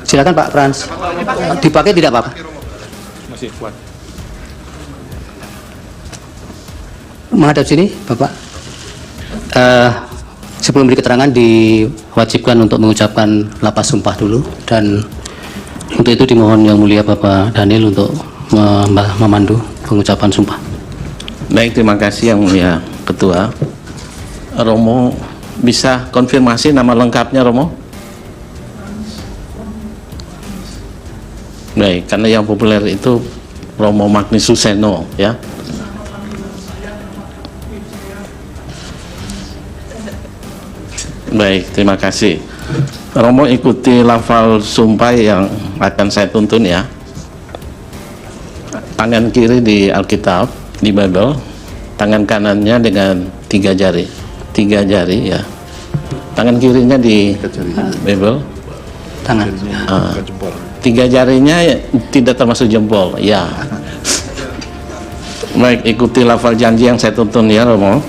Silakan Pak Frans. Dipakai tidak Pak? Masih kuat. Menghadap sini Bapak. Sebelum beri keterangan diwajibkan untuk mengucapkan lapas sumpah dulu, dan untuk itu dimohon Yang Mulia Bapak Daniel untuk memandu pengucapan sumpah. Baik, terima kasih Yang Mulia Ketua. Romo bisa konfirmasi nama lengkapnya Romo? Baik, karena yang populer itu Romo Magnis Suseno ya. Baik, terima kasih. Romo ikuti lafal sumpah yang akan saya tuntun ya. Tangan kiri di Alkitab, di Bible, tangan kanannya dengan 3 jari. 3 jari ya. Tangan kirinya di Bible. Tangan. 3 jarinya tidak termasuk jempol ya. Baik, ikuti lafal janji yang saya tuntun ya Romo.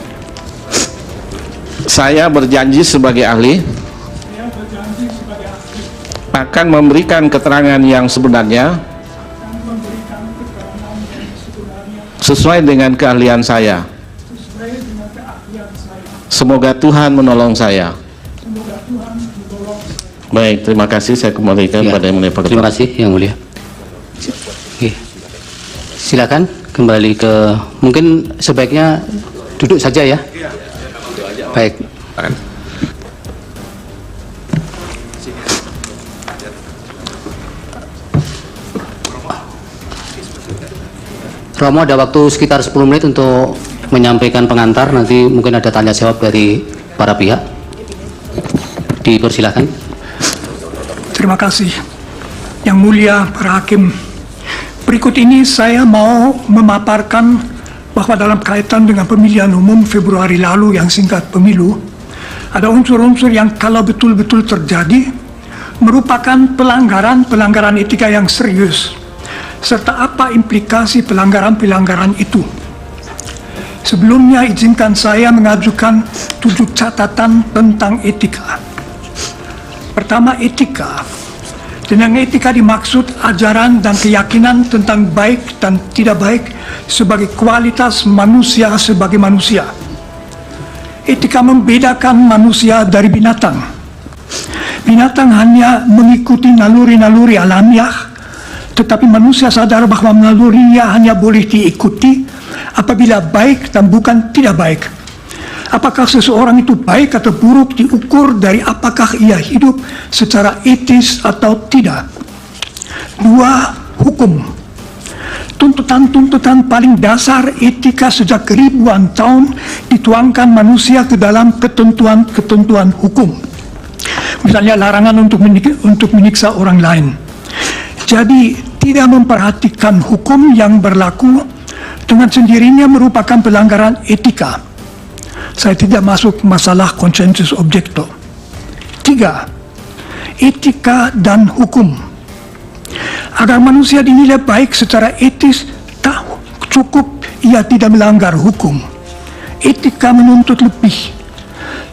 Saya berjanji sebagai ahli akan memberikan keterangan yang sebenarnya sesuai dengan keahlian saya. Semoga Tuhan menolong saya. Baik, terima kasih. Saya kembalikan Ya, pada Yang Mulia Pak Ketua. terima kasih Yang Mulia. Oke. Silakan kembali ke, mungkin sebaiknya duduk saja ya. Baik. Romo ada waktu sekitar 10 menit untuk menyampaikan pengantar, nanti mungkin ada tanya jawab dari para pihak. Dipersilakan. Terima kasih. Yang Mulia para hakim, berikut ini saya mau memaparkan bahwa dalam kaitan dengan pemilihan umum Februari lalu yang singkat pemilu, ada unsur-unsur yang kalau betul-betul terjadi merupakan pelanggaran etika yang serius, serta apa implikasi pelanggaran itu. Sebelumnya izinkan saya mengajukan 7 catatan tentang etika. Pertama, etika. Dengan etika dimaksud ajaran dan keyakinan tentang baik dan tidak baik sebagai kualitas manusia sebagai manusia. Etika membedakan manusia dari binatang. Binatang hanya mengikuti naluri-naluri alamiah, tetapi manusia sadar bahwa nalurinya hanya boleh diikuti apabila baik dan bukan tidak baik. Apakah seseorang itu baik atau buruk diukur dari apakah ia hidup secara etis atau tidak. 2. Hukum. Tuntutan-tuntutan paling dasar etika sejak ribuan tahun dituangkan manusia ke dalam ketentuan-ketentuan hukum. Misalnya larangan untuk menyiksa orang lain. Jadi tidak memperhatikan hukum yang berlaku dengan sendirinya merupakan pelanggaran etika. Saya tidak masuk masalah konsensus objekto. 3. Etika dan hukum. Agar manusia dinilai baik secara etis, tak cukup ia tidak melanggar hukum. Etika menuntut lebih,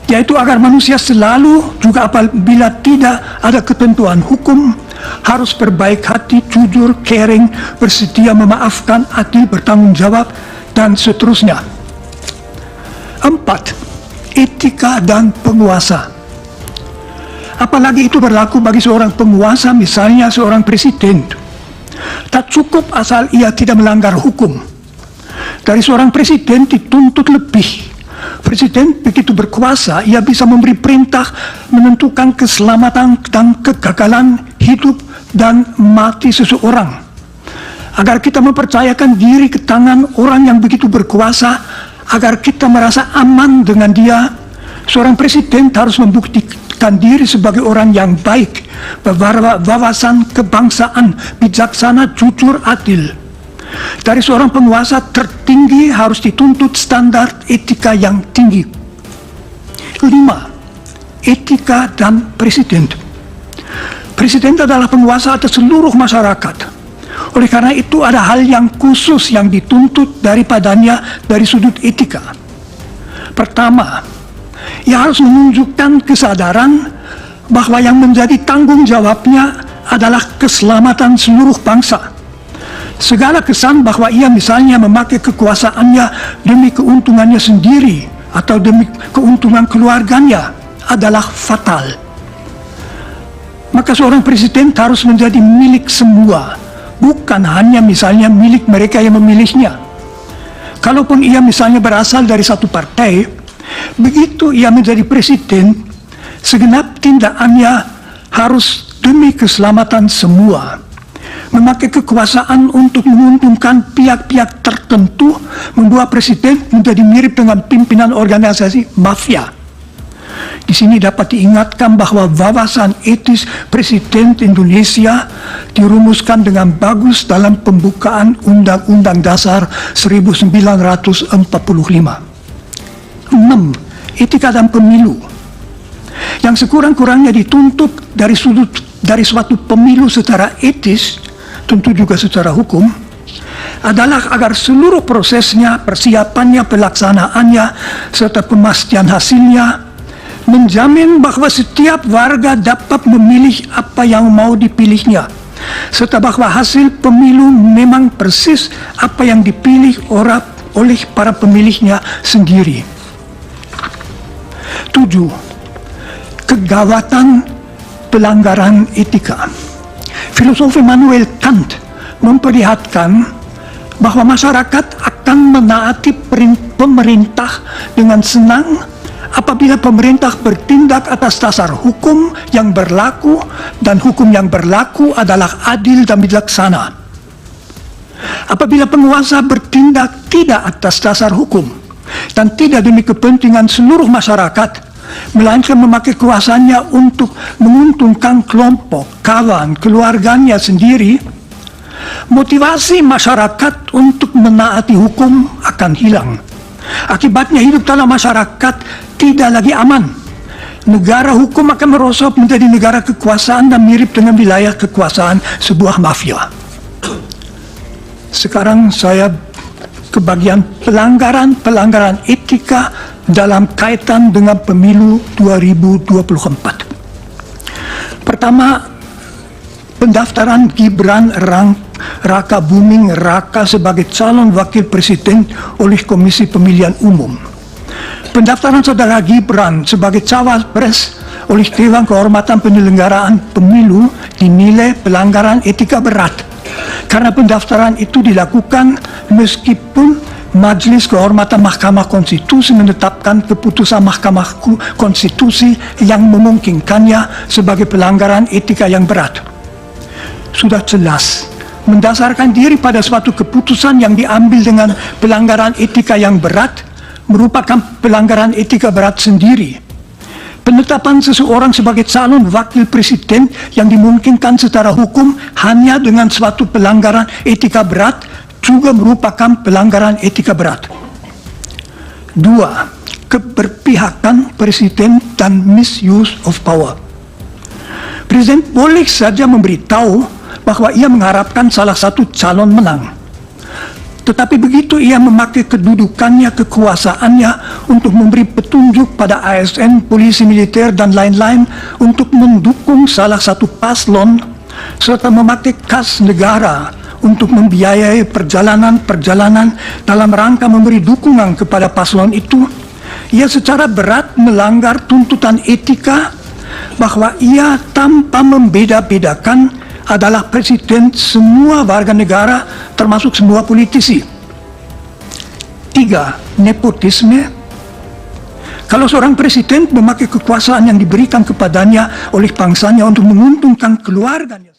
yaitu agar manusia selalu, juga apabila tidak ada ketentuan hukum, harus berbaik hati, jujur, caring, bersedia memaafkan, adil, bertanggung jawab, dan seterusnya. 4. Etika dan penguasa. Apalagi itu berlaku bagi seorang penguasa, misalnya seorang presiden. Tak cukup asal ia tidak melanggar hukum. Dari seorang presiden dituntut lebih. Presiden begitu berkuasa, ia bisa memberi perintah menentukan keselamatan dan kegagalan hidup dan mati seseorang. Agar kita mempercayakan diri ke tangan orang yang begitu berkuasa, agar kita merasa aman dengan dia, seorang presiden harus membuktikan diri sebagai orang yang baik, berwawasan kebangsaan, bijaksana, jujur, adil. Dari seorang penguasa tertinggi harus dituntut standar etika yang tinggi. 5. Etika dan presiden. Presiden adalah penguasa atas seluruh masyarakat. Oleh karena itu ada hal yang khusus yang dituntut daripadanya dari sudut etika. Pertama, ia harus menunjukkan kesadaran bahwa yang menjadi tanggung jawabnya adalah keselamatan seluruh bangsa. Segala kesan bahwa ia misalnya memakai kekuasaannya demi keuntungannya sendiri atau demi keuntungan keluarganya adalah fatal. Maka seorang presiden harus menjadi milik semua, bukan hanya misalnya milik mereka yang memilihnya. Kalaupun ia misalnya berasal dari satu partai, begitu ia menjadi presiden, segenap tindakannya harus demi keselamatan semua. Memakai kekuasaan untuk menguntungkan pihak-pihak tertentu membuat presiden menjadi mirip dengan pimpinan organisasi mafia. Di sini dapat diingatkan bahwa wawasan etis Presiden Indonesia dirumuskan dengan bagus dalam pembukaan Undang-Undang Dasar 1945. 6. Etika dan pemilu yang sekurang-kurangnya dituntut dari suatu pemilu secara etis, tentu juga secara hukum, adalah agar seluruh prosesnya, persiapannya, pelaksanaannya, serta pemastian hasilnya menjamin bahwa setiap warga dapat memilih apa yang mau dipilihnya, serta bahwa hasil pemilu memang persis apa yang dipilih oleh para pemilihnya sendiri. 7. Kegawatan pelanggaran etika. Filosof Immanuel Kant memperlihatkan bahwa masyarakat akan menaati pemerintah dengan senang apabila pemerintah bertindak atas dasar hukum yang berlaku dan hukum yang berlaku adalah adil dan bijaksana. Apabila penguasa bertindak tidak atas dasar hukum dan tidak demi kepentingan seluruh masyarakat, melainkan memakai kuasanya untuk menguntungkan kelompok, kawan, keluarganya sendiri, motivasi masyarakat untuk menaati hukum akan hilang. Akibatnya hidup dalam masyarakat tidak lagi aman. Negara hukum akan merosot menjadi negara kekuasaan dan mirip dengan wilayah kekuasaan sebuah mafia. Sekarang saya ke bagian pelanggaran etika dalam kaitan dengan pemilu 2024. Pertama, pendaftaran Gibran Raka Buming Raka sebagai calon wakil presiden oleh Komisi Pemilihan Umum. Pendaftaran saudara Gibran sebagai cawapres oleh Dewan Kehormatan Penyelenggaraan Pemilu dinilai pelanggaran etika berat, karena pendaftaran itu dilakukan meskipun Majelis Kehormatan Mahkamah Konstitusi menetapkan keputusan Mahkamah Konstitusi yang memungkinkannya sebagai pelanggaran etika yang berat. Sudah jelas, mendasarkan diri pada suatu keputusan yang diambil dengan pelanggaran etika yang berat merupakan pelanggaran etika berat sendiri. Penetapan seseorang sebagai calon wakil presiden yang dimungkinkan secara hukum hanya dengan suatu pelanggaran etika berat juga merupakan pelanggaran etika berat. 2. Keberpihakan presiden dan misuse of power. Presiden boleh saja memberitahu bahwa ia mengharapkan salah satu calon menang. Tetapi begitu ia memakai kedudukannya, kekuasaannya untuk memberi petunjuk pada ASN, polisi militer, dan lain-lain untuk mendukung salah satu paslon, serta memakai kas negara untuk membiayai perjalanan-perjalanan dalam rangka memberi dukungan kepada paslon itu, ia secara berat melanggar tuntutan etika bahwa ia tanpa membeda-bedakan adalah presiden semua warga negara termasuk semua politisi. 3. Nepotisme. Kalau seorang presiden memakai kekuasaan yang diberikan kepadanya oleh bangsanya untuk menguntungkan keluarganya